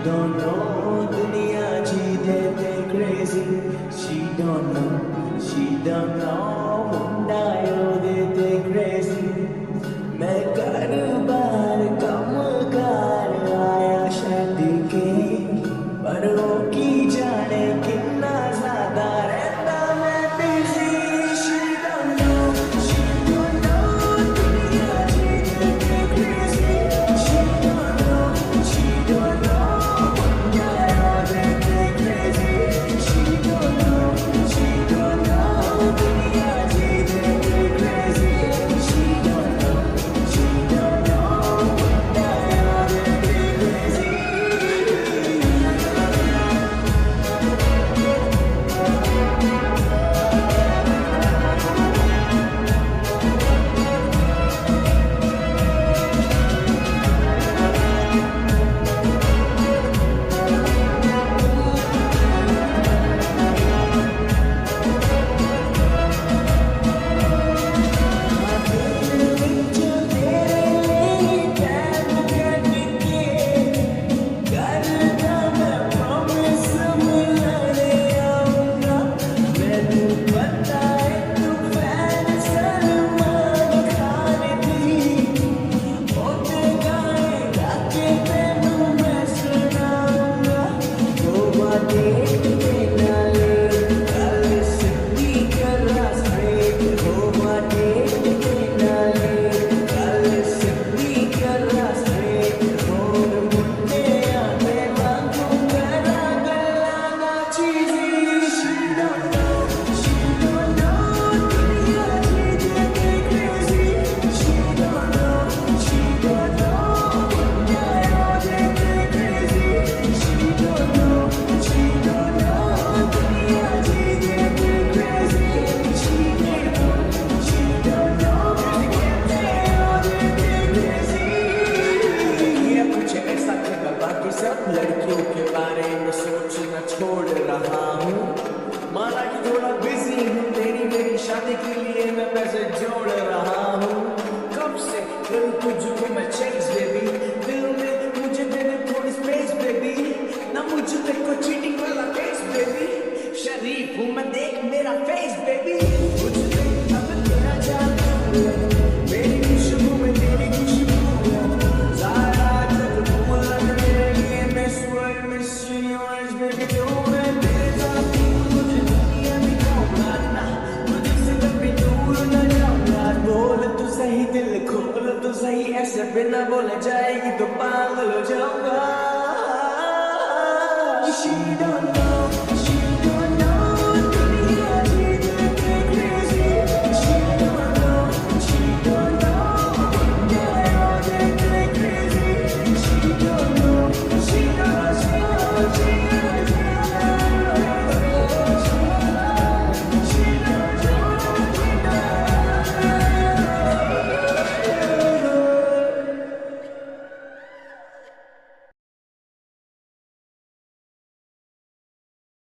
don't know दुनिया जी देते crazy she don't know मुंडा यो देते crazy मैं कारोबार कम कार आया शादी के पर वो की जाने कितना ज्यादा रहता मैं busy she don't know दुनिया जी देते crazy she don't know मुंडा यो देते crazy she don't know दुनिया जी देते crazy she don't know मुंडा यो देते crazy लड़कियों के बारे में सोचना छोड़ रहा हूँ माना कि थोड़ा बिजी हूँ तेरी मेरी शादी के लिए मैं पैसे जोड़ रहा हूँ कब से करूँ तुझको मैं चेंज बेबी दिल में मुझे देने थोड़ी स्पेस बेबी ना मुझे देखो चीटिंग वाला केस बेबी शरीफ हूँ मैं देख मेरा फेस बेबी मुझे देख अब तेरा जान मेरी खुशबू में तेरी खुशबू सारा जग फूल लग मेरे लिए मैं स्वर्ग में यूनिवर्स बेबी जो मैं तेरे साथ हूँ मुझे दुनिया में जाऊँगा ना मुझसे कभी दूर न जाऊँगा बोल तू सही दिल खोल तू सही ऐसे बिना बोले जाएगी तो पागल हो जाऊँगा She don't know